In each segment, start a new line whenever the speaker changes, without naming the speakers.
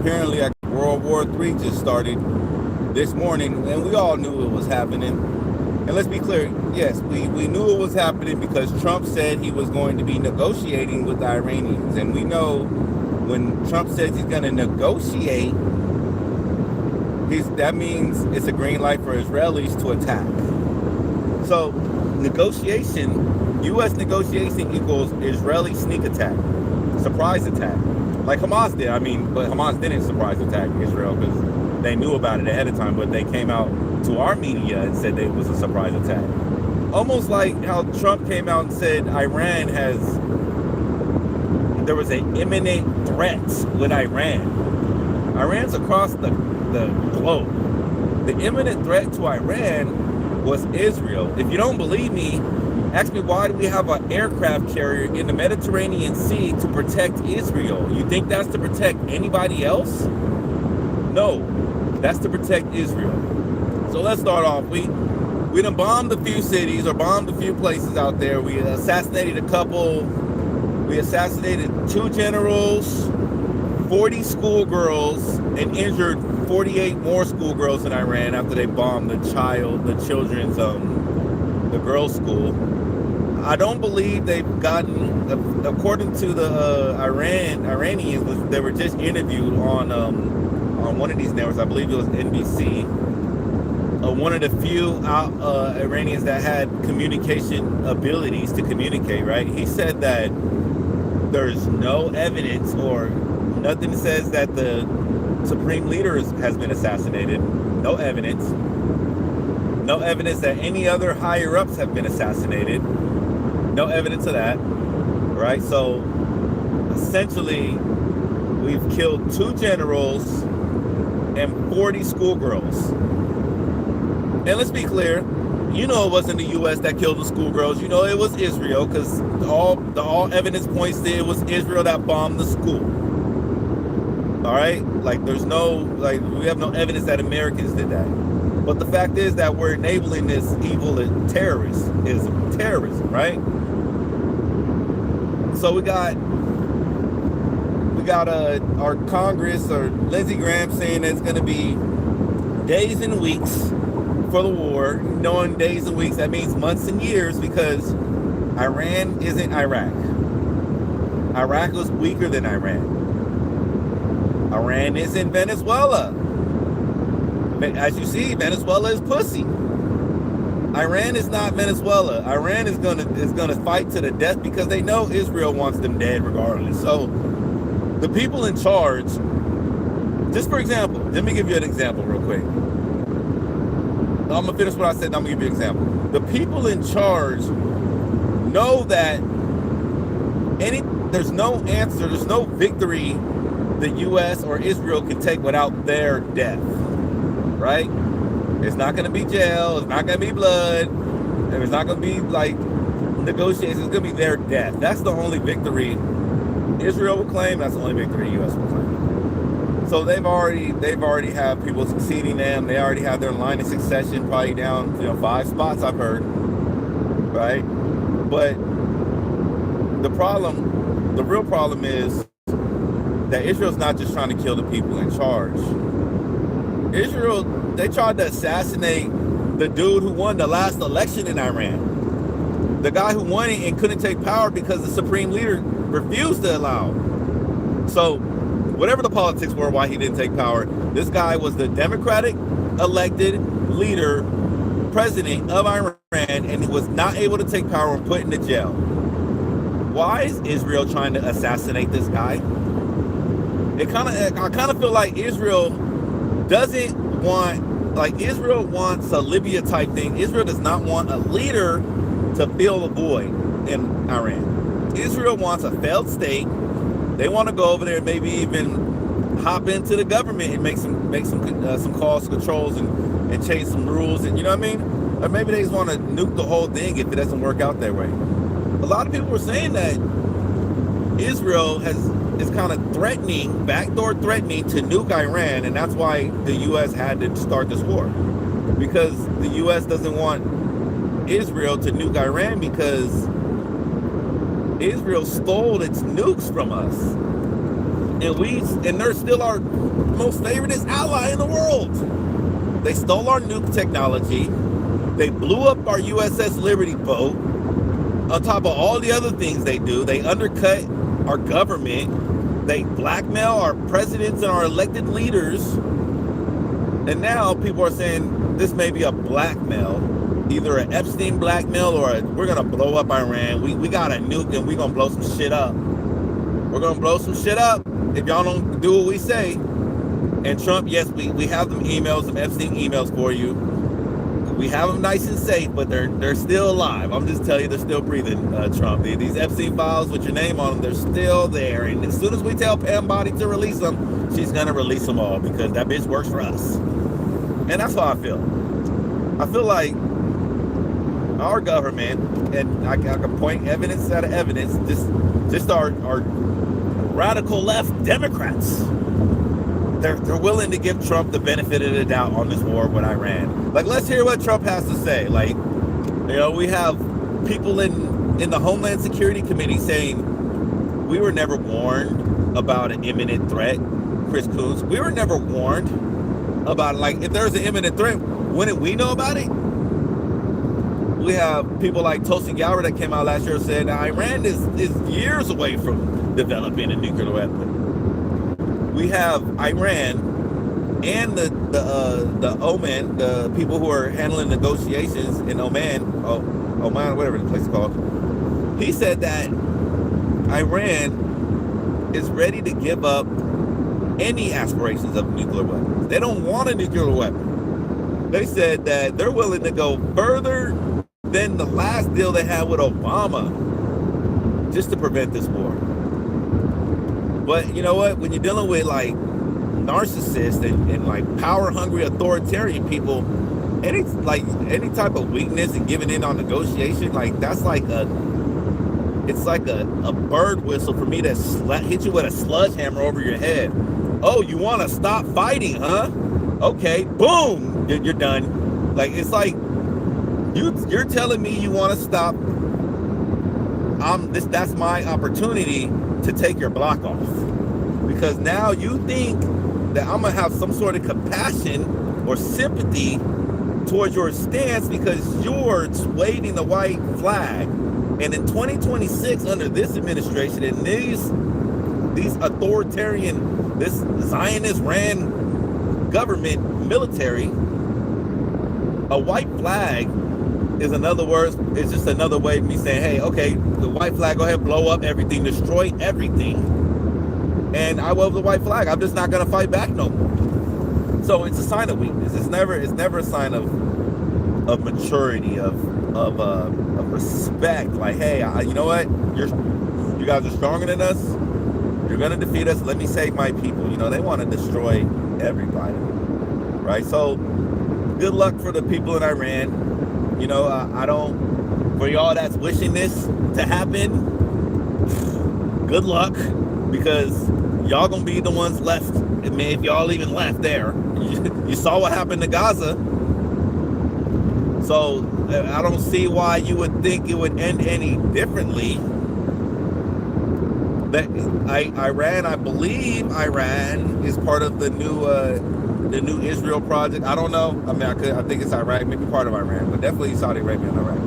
apparently World War III just started this morning, and we all knew it was happening. And let's be clear, yes, we knew it was happening because Trump said he was going to be negotiating with the Iranians. And we know when Trump says he's going to negotiate, that means it's a green light for Israelis to attack. So negotiation, U.S. negotiation equals Israeli sneak attack, surprise attack, like Hamas did. I mean, but Hamas didn't surprise attack Israel because they knew about it ahead of time, but they came out to our media and said it was a surprise attack. Almost like how Trump came out and said there was an imminent threat with Iran. Iran's across the globe. The imminent threat to Iran was Israel. If you don't believe me, ask me, why do we have an aircraft carrier in the Mediterranean Sea to protect Israel? You think that's to protect anybody else? No, that's to protect Israel. So let's start off. We done bombed a few cities or bombed a few places out there. We assassinated a couple. We assassinated 2 generals, 40 schoolgirls, and injured 48 more schoolgirls in Iran after they bombed the children's, the girls' school. I don't believe they've gotten, according to the Iranians, they were just interviewed on one of these networks. I believe it was NBC. One of the few Iranians that had communication abilities to communicate, right? He said that there's no evidence or nothing says that the supreme leader has been assassinated. No evidence. No evidence that any other higher ups have been assassinated. No evidence of that, right? So essentially, we've killed 2 generals and 40 schoolgirls. And let's be clear, you know it wasn't the U.S. that killed the schoolgirls. You know it was Israel, because all evidence points to it was Israel that bombed the school. All right? Like, we have no evidence that Americans did that. But the fact is that we're enabling this evil terrorism, right? So we got our Congress, or Lindsey Graham, saying it's going to be days and weeks for the war. Knowing days and weeks, that means months and years, because Iran isn't Iraq. Iraq was weaker than Iran. Iran isn't Venezuela. As you see, Venezuela is pussy. Iran is not Venezuela. Iran is gonna fight to the death because they know Israel wants them dead regardless. So the people in charge, just for example, let me give you an example real quick. I'm gonna finish what I said, and I'm gonna give you an example. The people in charge know that there's no answer, there's no victory the U.S. or Israel can take without their death, right? It's not gonna be jail, it's not gonna be blood, and it's not gonna be like negotiations, it's gonna be their death. That's the only victory Israel will claim, that's the only victory the U.S. will claim. So they've already have people succeeding them. They already have their line of succession probably down, 5 spots, I've heard, right? But the real problem is that Israel's not just trying to kill the people in charge. Israel, they tried to assassinate the dude who won the last election in Iran. The guy who won it and couldn't take power because the supreme leader refused to allow. So whatever the politics were, why he didn't take power, this guy was the Democratic elected leader, president of Iran, and he was not able to take power and put into jail. Why is Israel trying to assassinate this guy? I kind of feel like Israel doesn't want, Israel wants a Libya type thing. Israel does not want a leader to fill the void in Iran. Israel wants a failed state. They want to go over there and maybe even hop into the government and make some calls, controls, and change some rules, and you know what I mean? Or maybe they just want to nuke the whole thing if it doesn't work out that way. A lot of people were saying that Israel is kind of backdoor threatening to nuke Iran, and that's why the U.S. had to start this war, because the U.S. doesn't want Israel to nuke Iran because Israel stole its nukes from us. and they're still our most favoriteest ally in the world. They stole our nuke technology. They blew up our USS Liberty boat. On top of all the other things they do, they undercut our government. They blackmail our presidents and our elected leaders. And now people are saying this may be a blackmail, either an Epstein blackmail or we're going to blow up Iran. We got a nuke and we're going to blow some shit up. We're going to blow some shit up if y'all don't do what we say. And Trump, yes, we have them emails, some Epstein emails for you. We have them nice and safe, but they're still alive. I'm just telling you, they're still breathing, Trump. These Epstein files with your name on them, they're still there. And as soon as we tell Pam Bondi to release them, she's going to release them all because that bitch works for us. And that's how I feel. I feel like our government, and I can point evidence out of evidence, just our radical left Democrats, they're willing to give Trump the benefit of the doubt on this war with Iran. Like, let's hear what Trump has to say. Like, we have people in the Homeland Security Committee saying we were never warned about an imminent threat. Chris Coons, we were never warned about, like, if there's an imminent threat, wouldn't we know about it? We have people like Tulsi Gabbard that came out last year and said that Iran is years away from developing a nuclear weapon. We have Iran and the Oman, the people who are handling negotiations in Oman, Oman, whatever the place is called. He said that Iran is ready to give up any aspirations of nuclear weapons. They don't want a nuclear weapon. They said that they're willing to go further than the last deal they had with Obama just to prevent this war. But you know what? When you're dealing with like narcissists and like power-hungry authoritarian people, any type of weakness and giving in on negotiation, like that's like it's like a bird whistle for me to hit you with a sledgehammer over your head. Oh, you want to stop fighting, huh? Okay, boom, you're done. Like, it's like you're telling me you want to stop. That's my opportunity to take your block off, because now you think that I'm gonna have some sort of compassion or sympathy towards your stance because you're waving the white flag. And in 2026, under this administration and these authoritarian, this Zionist-ran government military, a white flag is it's just another way of me saying, hey, okay, the white flag, go ahead, blow up everything, destroy everything. And I wave the white flag. I'm just not gonna fight back no more. So it's a sign of weakness. It's never a sign of maturity, of respect. Like, hey, you know what? You guys are stronger than us. You're gonna defeat us. Let me save my people. They want to destroy everybody, right? So good luck for the people in Iran. I don't, for y'all that's wishing this to happen, good luck, because y'all gonna be the ones left. I mean, if y'all even left there, you saw what happened to Gaza. So I don't see why you would think it would end any differently. That Iran, I believe Iran is part of the new Israel project. I don't know. I mean, I think it's Iraq, maybe part of Iran, but definitely Saudi Arabia and Iraq.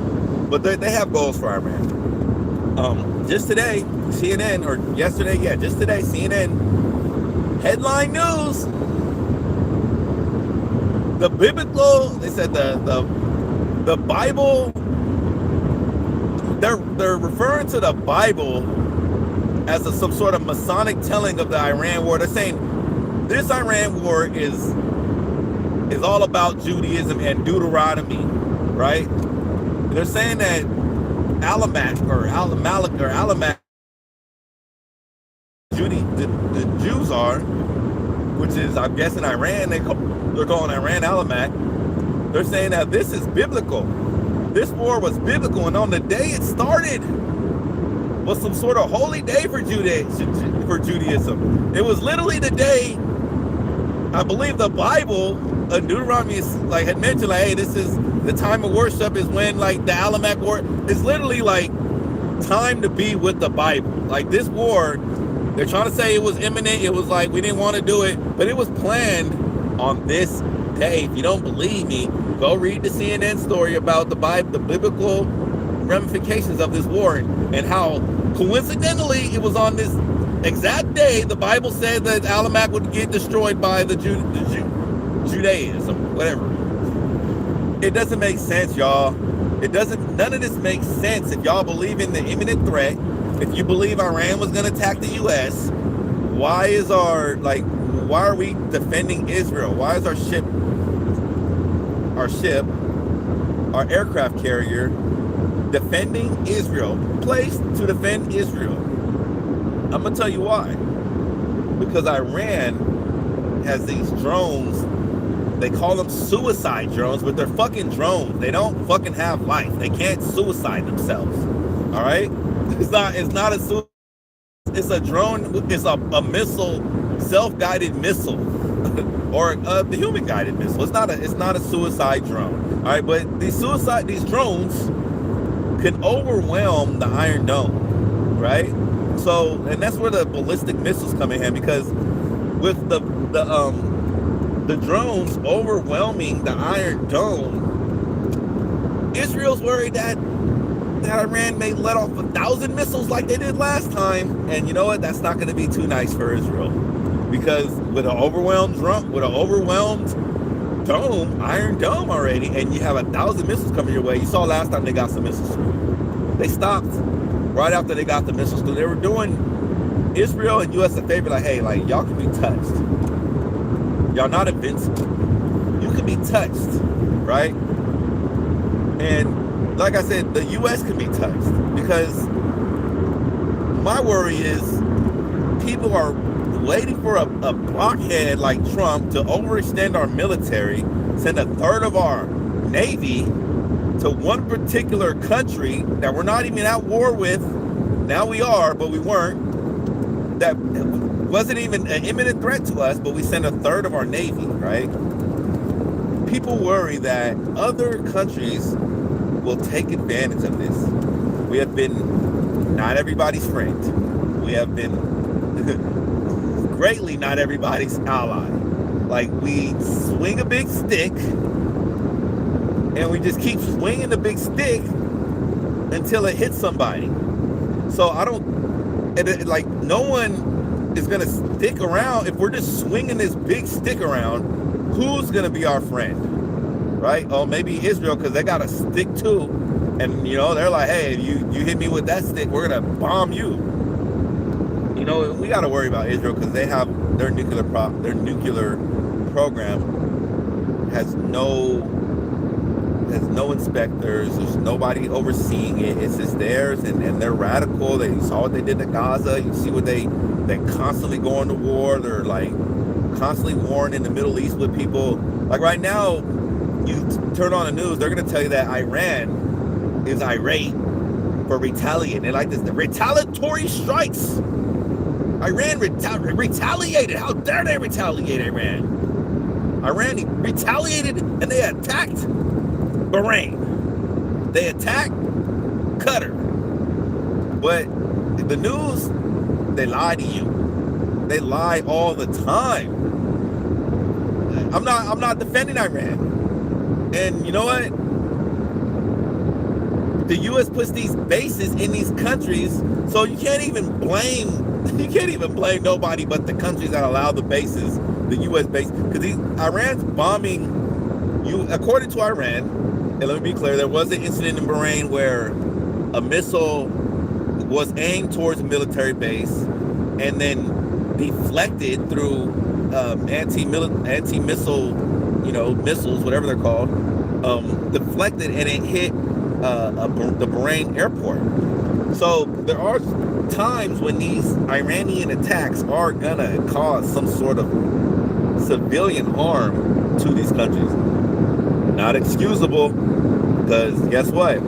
But they have goals for Iran. Just today, CNN, or yesterday, just today, CNN, headline news. The biblical, they said the Bible, they're referring to the Bible as some sort of Masonic telling of the Iran war. They're saying this Iran war is all about Judaism and Deuteronomy, right? They're saying that Alamak, the Jews are, which is, I'm guessing, Iran. They're calling Iran Alamak. They're saying that this is biblical. This war was biblical, and on the day it started was some sort of holy day for Judaism. It was literally the day, I believe the Bible, Deuteronomy had mentioned, like, hey, this is the time of worship is when, like, the Alamak war is literally like time to be with the Bible. Like, this war They're trying to say it was imminent. It was like we didn't want to do it, but it was planned on this day. If you don't believe me, go read the CNN story about the biblical ramifications of this war and how coincidentally it was on this exact day the Bible said that Alamak would get destroyed by the Judaism, whatever. It doesn't make sense, y'all. None of this makes sense. If y'all believe in the imminent threat, if you believe Iran was going to attack the U.S., why are we defending Israel? Why is our aircraft carrier defending Israel, placed to defend Israel? I'm going to tell you why. Because Iran has these drones. They call them suicide drones, but they're fucking drones. They don't fucking have life. They can't suicide themselves. All right? It's not a suicide. It's a drone. It's a missile, self-guided missile, or the human-guided missile. It's not a suicide drone. All right, but these drones can overwhelm the Iron Dome, right? So, and that's where the ballistic missiles come in hand, because with the drones overwhelming the Iron Dome, Israel's worried that Iran may let off 1,000 missiles like they did last time. And you know what? That's not going to be too nice for Israel, because with an overwhelmed dome, Iron Dome already, and you have 1,000 missiles coming your way. You saw last time they got some missiles through. They stopped right after they got the missiles, because they were doing Israel and U.S. a favor, like, hey, like, y'all can be touched. Y'all not invincible. You can be touched, right? And like I said, the U.S. can be touched, because my worry is people are waiting for a blockhead like Trump to overextend our military, send a third of our Navy to one particular country that we're not even at war with. Now we are, but we weren't. That wasn't even an imminent threat to us, but we sent a third of our Navy, right? People worry that other countries will take advantage of this. We have been not everybody's friend. We have been greatly not everybody's ally. Like, we swing a big stick and we just keep swinging the big stick until it hits somebody. So no one is gonna stick around. If we're just swinging this big stick around, who's gonna be our friend? Right? Oh, maybe Israel, because they got a stick too, and they're like, hey, you hit me with that stick, we're gonna bomb you. We got to worry about Israel, because they have their nuclear program has no inspectors. There's nobody overseeing it. It's just theirs, and they're radical. You saw what they did to Gaza. You see what they constantly going to war. They're like constantly warring in the Middle East with people. Like right now, you turn on the news, they're going to tell you that Iran is irate for retaliating. They like this, the retaliatory strikes. Iran retaliated. How dare they retaliate, Iran? Iran retaliated, and they attacked Bahrain. They attacked Qatar. But the news, they lie to you. They lie all the time. I'm not defending Iran. And you know what? The U.S. puts these bases in these countries, so you can't even blame nobody but the countries that allow the bases, the U.S. base, because Iran's bombing you. According to Iran, and let me be clear, there was an incident in Bahrain where a missile was aimed towards a military base and then deflected through anti-missile, missiles, whatever they're called, deflected, and it hit the Bahrain airport. So there are times when these Iranian attacks are gonna cause some sort of civilian harm to these countries. Not excusable, because guess what?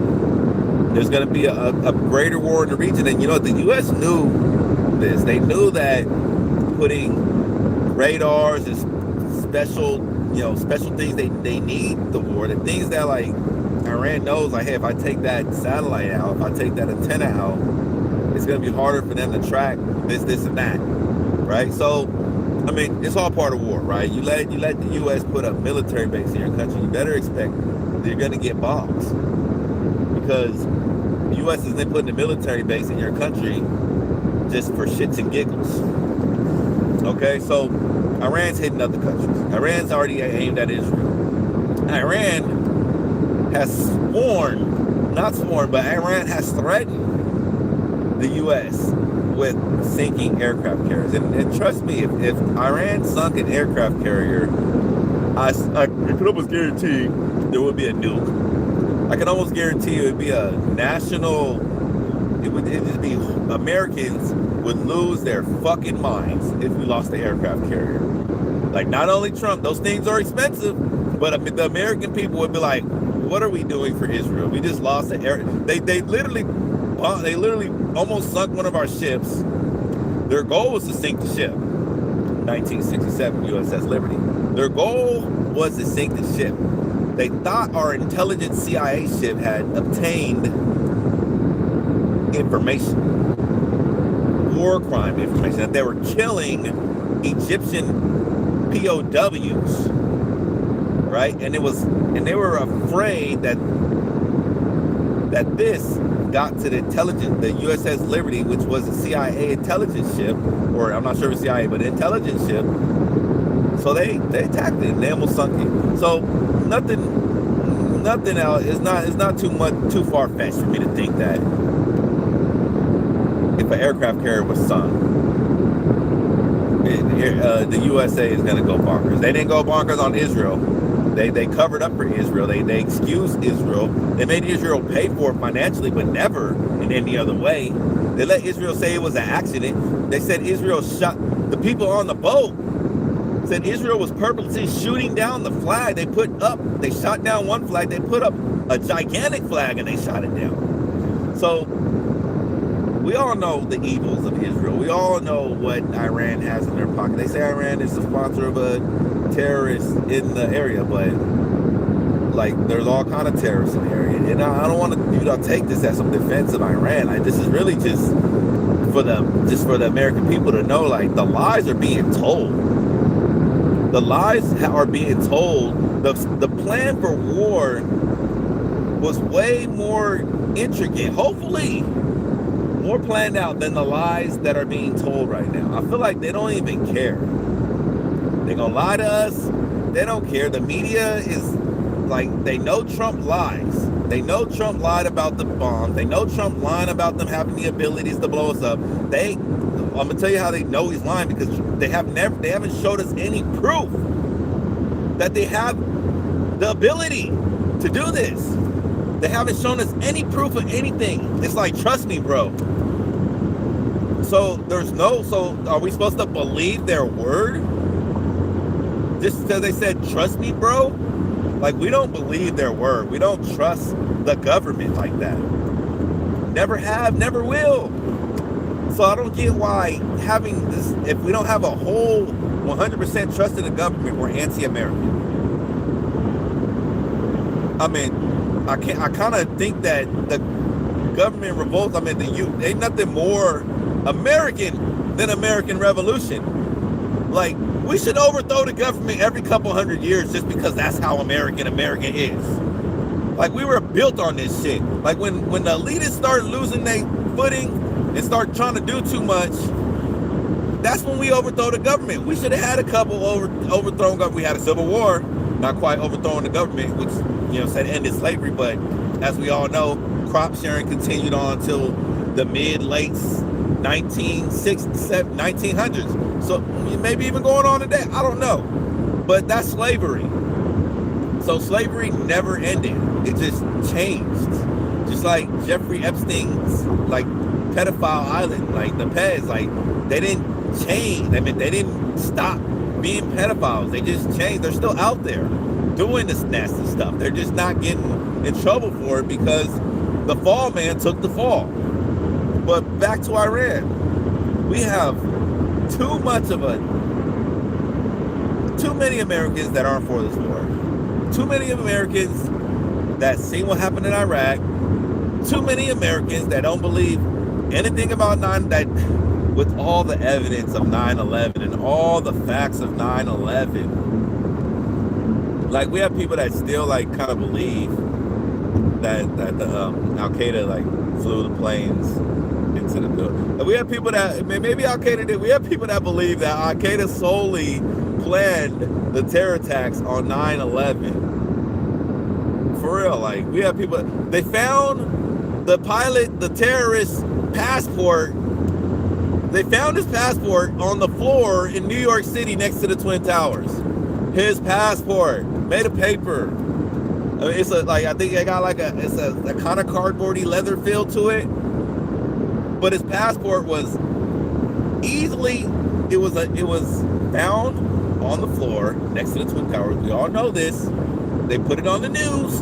There's gonna be a greater war in the region, and the U.S. knew this. They knew that putting radars and special things, they need the war. The things that like Iran knows, like, hey, if I take that satellite out, if I take that antenna out, it's going to be harder for them to track this, and that, right? So, I mean, it's all part of war, right? You let the U.S. put a military base in your country, you better expect that you're going to get bombs, because the U.S. isn't putting a military base in your country just for shits and giggles. Okay, so Iran's hitting other countries. Iran's already aimed at Israel. Iran has Iran has threatened the U.S. with sinking aircraft carriers. And trust me, if Iran sunk an aircraft carrier, I could almost guarantee there would be a nuke. I can almost guarantee it would be a national, it would just be, Americans would lose their fucking minds if we lost the aircraft carrier. Like, not only Trump, those things are expensive, but the American people would be like, what are we doing for Israel? We just lost the air. They literally almost sunk one of our ships. Their goal was to sink the ship. 1967 USS Liberty. Their goal was to sink the ship. They thought our intelligent CIA ship had obtained information, war crime information, that they were killing Egyptian POWs, right? And they were afraid that this got to the USS Liberty, which was a CIA intelligence ship, or I'm not sure if it's CIA, but an intelligence ship. So they attacked it and they almost sunk it. So nothing else. It's not too far fetched for me to think that if an aircraft carrier was sunk, the USA is going to go bonkers. They didn't go bonkers on Israel. They covered up for Israel. They excused Israel. They made Israel pay for it financially, but never in any other way. They let Israel say it was an accident. They said Israel shot the people on the boat. Said Israel was purposely shooting down the flag. They shot down one flag. They put up a gigantic flag and they shot it down. So we all know the evils of Israel. We all know what Iran has in their pocket. They say Iran is the sponsor of a terrorist in the area, but like, there's all kind of terrorists in the area. And I don't want you to take this as some defense of Iran. This is really just for the American people to know, like, the lies are being told. The lies are being told. The plan for war was way more intricate, hopefully more planned out than the lies that are being told right now. I feel like they don't even care. They're gonna lie to us. They don't care. The media is like, they know Trump lies. They know Trump lied about the bomb. They know Trump lying about them having the abilities to blow us up. I'm gonna tell you how they know he's lying, because they haven't showed us any proof that they have the ability to do this. They haven't shown us any proof of anything. It's like, trust me, bro. So are we supposed to believe their word? Just because they said, trust me, bro? Like, we don't believe their word. We don't trust the government like that. Never have, never will. So I don't get why having this, if we don't have a whole 100% trust in the government, we're anti-American. I mean, I kind of think that the government revolts, ain't nothing more American than American Revolution. Like, we should overthrow the government every couple hundred years just because that's how America is. Like, we were built on this shit. Like, when the elitists start losing their footing and start trying to do too much, that's when we overthrow the government. We should have had a couple overthrown government. We had a civil war, not quite overthrowing the government, which, said ended slavery, but as we all know, crop sharing continued on until the late 1900s. So maybe even going on today, I don't know. But that's slavery. So slavery never ended. It just changed. Just like Jeffrey Epstein's, like, pedophile island, like the Pez, like, they didn't change. They didn't stop being pedophiles. They just changed. They're still out there doing this nasty stuff. They're just not getting in trouble for it because the fall man took the fall. But back to Iran. We have too many Americans that aren't for this war. Too many Americans that seen what happened in Iraq. Too many Americans that don't believe anything about with all the evidence of 9/11 and all the facts of 9/11. Like, we have people that still like kind of believe that the Al Qaeda like flew the planes into the building. And we have people that, maybe Al Qaeda did. We have people that believe that Al Qaeda solely planned the terror attacks on 9/11. For real, like, we have people. They found the pilot, the terrorist passport. They found his passport on the floor in New York City next to the Twin Towers. His passport, made of paper. I mean, it's I think it got like it's a kind of cardboardy leather feel to it. But his passport was easily, it was found on the floor next to the Twin Towers. We all know this. They put it on the news.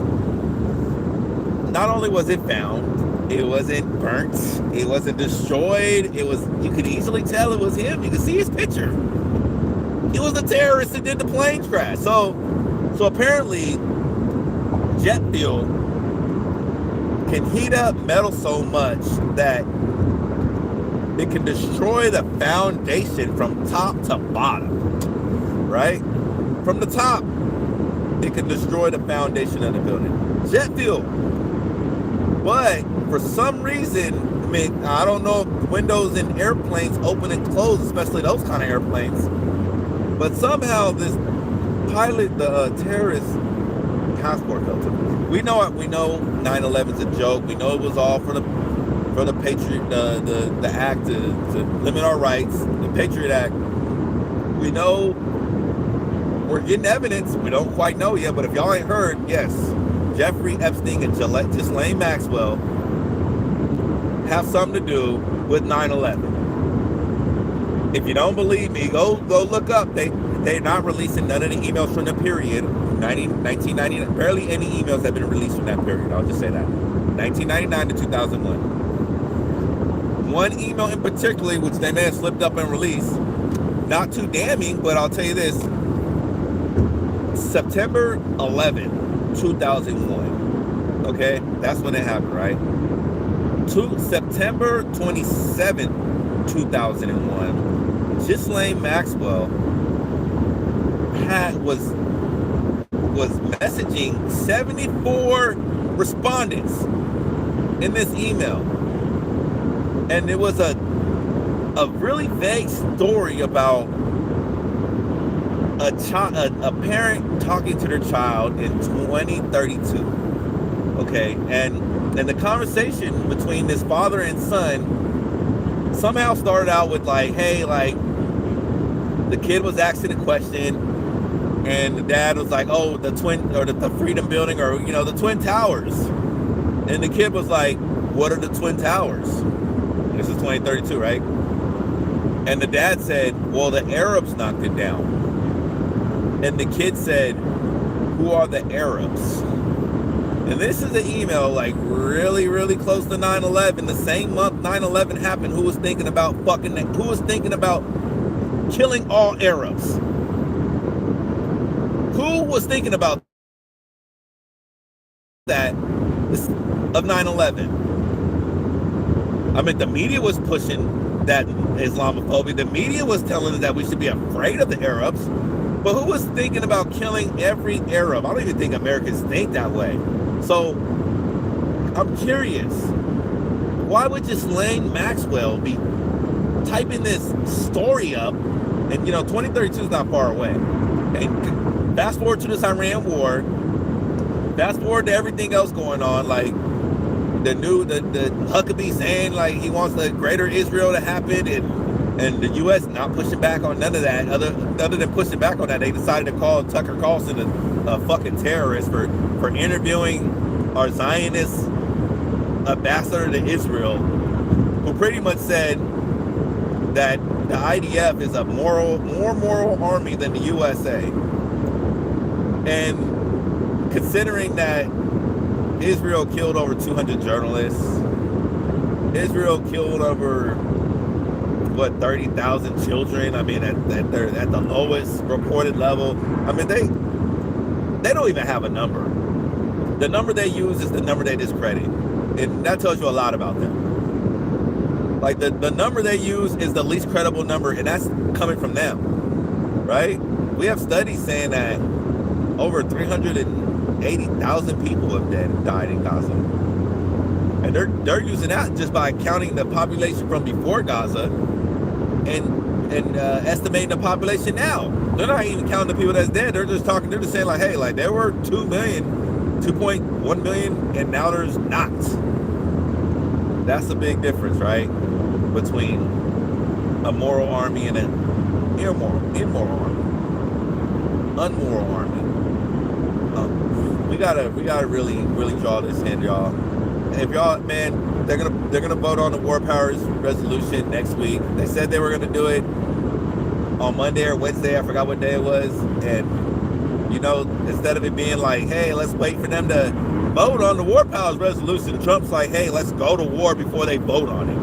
Not only was it found, it wasn't burnt, it wasn't destroyed. It was, you could easily tell it was him. You could see his picture. He was the terrorist that did the plane crash. So apparently, jet fuel can heat up metal so much that it can destroy the foundation from top to bottom, right? From the top, it can destroy the foundation of the building. Jet fuel. But for some reason, I mean, I don't know if windows in airplanes open and close, especially those kind of airplanes. But somehow this pilot, the terrorist passport filter. We know 9/11's a joke. We know it was all for the Patriot, the act to limit our rights, the Patriot Act. We know we're getting evidence. We don't quite know yet, but if y'all ain't heard, yes, Jeffrey Epstein and Ghislaine Maxwell have something to do with 9/11. If you don't believe me, go look up. They're not releasing none of the emails from the period, 1999. Barely any emails have been released from that period. I'll just say that. 1999 to 2001. One email in particular, which they may have slipped up and released, not too damning, but I'll tell you this. September 11, 2001. Okay? That's when it happened, right? September 27, 2001. Ghislaine Maxwell was messaging 74 respondents in this email. And it was a really vague story about a parent talking to their child in 2032. Okay, and the conversation between this father and son somehow started out with like, hey, like, the kid was asking a question, and the dad was like, oh, the Freedom Building, or the Twin Towers, and the kid was like, what are the Twin Towers? This is 2032, right? And the dad said, well, the Arabs knocked it down. And the kid said, who are the Arabs? And this is an email like really, really close to 9/11. The same month 9/11 happened, who was thinking about killing all Arabs? Who was thinking about that of 9/11? I mean, the media was pushing that Islamophobia. The media was telling us that we should be afraid of the Arabs. But who was thinking about killing every Arab? I don't even think Americans think that way. So I'm curious, why would Ghislaine Maxwell be typing this story up? And 2032 is not far away. And fast forward to this Iran war. Fast forward to everything else going on, like the Huckabee saying like he wants the greater Israel to happen, and the U.S. not pushing back on none of that. Other than pushing back on that, they decided to call Tucker Carlson a fucking terrorist for interviewing our Zionist ambassador to Israel, who pretty much said that the IDF is a more moral army than the USA. And considering that Israel killed over 200 journalists, Israel killed over 30,000 children. I mean, at the lowest reported level. I mean, they don't even have a number. The number they use is the number they discredit, and that tells you a lot about them. Like the number they use is the least credible number, and that's coming from them, right? We have studies saying that over 380,000 people have died in Gaza, and they're using that just by counting the population from before Gaza and estimating the population now. They're not even counting the people that's dead. They're just saying like, hey, like there were 2.1 million, and now there's not. That's a big difference, right? Between a moral army and an immoral army, unmoral army. We gotta really draw this in, y'all. If y'all, man, they're gonna vote on the War Powers resolution next week. They said they were gonna do it on Monday or Wednesday. I forgot what day it was. And you know, instead of it being like, hey, let's wait for them to vote on the War Powers resolution, Trump's like, hey, let's go to war before they vote on it.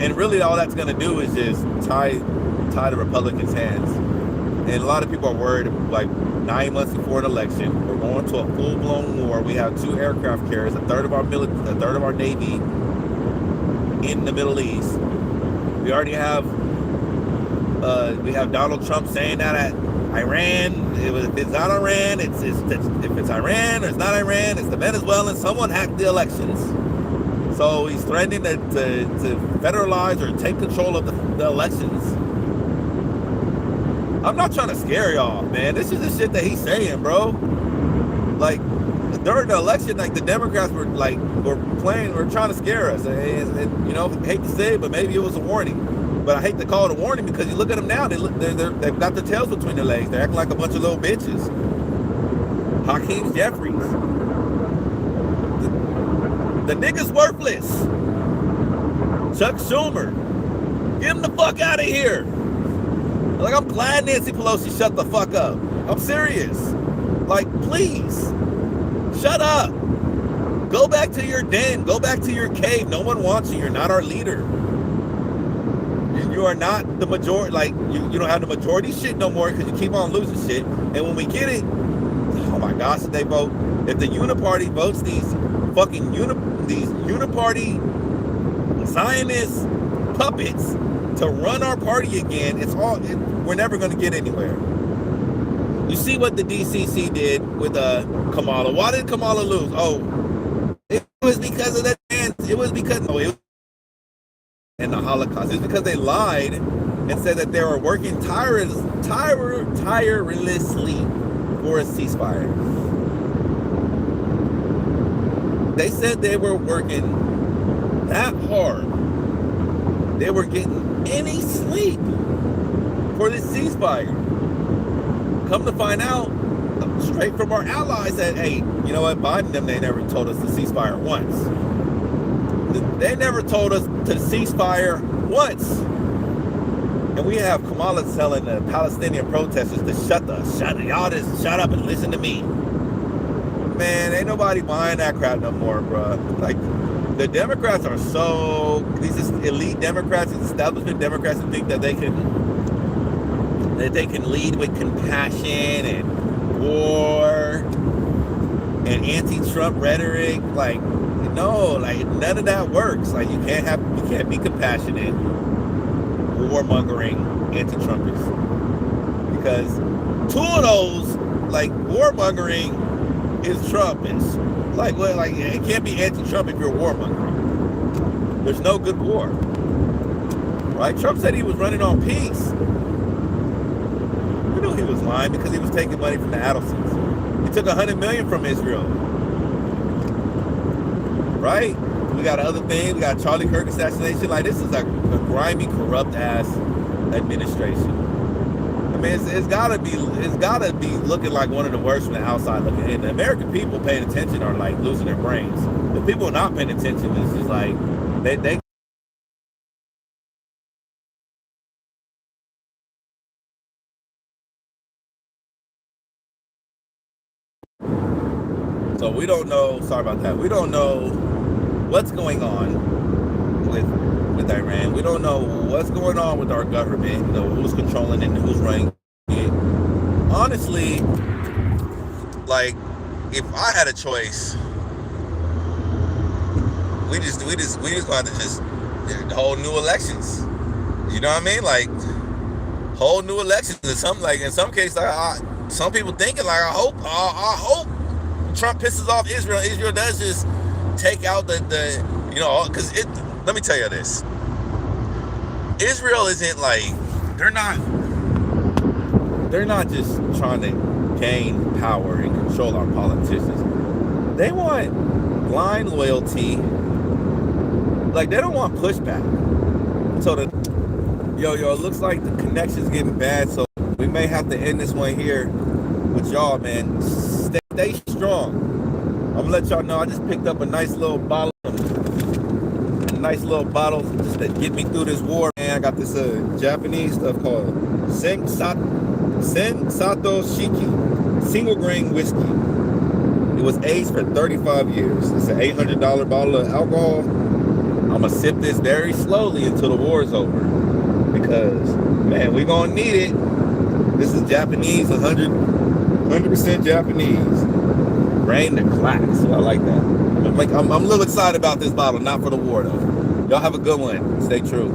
And really all that's going to do is just tie the Republicans' hands. And a lot of people are worried, like 9 months before an election, we're going to a full-blown war. We have 2 aircraft carriers, a third of our Navy in the Middle East. We already have Donald Trump saying that at Iran, if it's not Iran, if it's Iran or it's not Iran, it's the Venezuelans. Someone hacked the elections. So he's threatening to federalize or take control of the elections. I'm not trying to scare y'all, man. This is the shit that he's saying, bro. Like, during the election, like, the Democrats were trying to scare us. And you know, I hate to say it, but maybe it was a warning. But I hate to call it a warning because you look at them now, they've got their tails between their legs. They're acting like a bunch of little bitches. Hakeem Jeffries. The nigga's worthless. Chuck Schumer. Get him the fuck out of here. Like, I'm glad Nancy Pelosi shut the fuck up. I'm serious. Like, please. Shut up. Go back to your den. Go back to your cave. No one wants you. You're not our leader. You are not the majority. Like, you don't have the majority shit no more because you keep on losing shit. And when we get it, oh my gosh, if they vote, if the Uniparty votes these fucking Uniparty Zionist puppets to run our party again, we're never going to get anywhere. You see what the DCC did with Kamala. Why did Kamala lose? Oh, it was because of that dance. It was because and the Holocaust. It's because they lied and said that they were working tirelessly for a ceasefire. They said they were working that hard. They were getting any sleep for this ceasefire. Come to find out, straight from our allies, that, hey, you know what, Biden them, they never told us to ceasefire once. They never told us to ceasefire once. And we have Kamala telling the Palestinian protesters to shut up and listen to me. Man, ain't nobody buying that crap no more, bro. Like, the Democrats are these elite Democrats, these establishment Democrats, that think that they can lead with compassion and war and anti-Trump rhetoric. Like, no, like, none of that works. Like, you can't be compassionate, warmongering anti-Trumpers, because 2 of those, like, warmongering is Trumpish. Like, well, like, it can't be anti-Trump if you're warmongering. There's no good war, right? Trump said he was running on peace. We knew he was lying because he was taking money from the Adelsons. He took $100 million from Israel. Right? We got other things. We got Charlie Kirk assassination. Like, this is a grimy, corrupt ass administration. I mean, it's gotta be looking like one of the worst from the outside looking in. The American people paying attention are like losing their brains. The people not paying attention is just like they So we don't know. Sorry about that. We don't know what's going on with Iran. We don't know what's going on with our government. You know, who's controlling it and who's running it. Honestly, like, if I had a choice, we just gonna have to just hold new elections. You know what I mean? Like hold new elections. In some cases, some people thinking like I hope Trump pisses off Israel. Israel does just take out the because let me tell you this. Israel isn't like they're not just trying to gain power and control our politicians. They want blind loyalty. Like they don't want pushback. So it looks like the connection's getting bad, so we may have to end this one here with y'all, man. Stay strong. I'm gonna let y'all know I just picked up a nice little bottle just to get me through this war, man. I got this Japanese stuff called Sensato Shiki single grain whiskey. It was aged for 35 years. It's an $800 bottle of alcohol. I'm gonna sip this very slowly until the war is over, because man, we gonna need it. This is Japanese, 100% Japanese. Rain to class. So I like that. I'm a little excited about this bottle, not for the war though. Y'all have a good one. Stay true.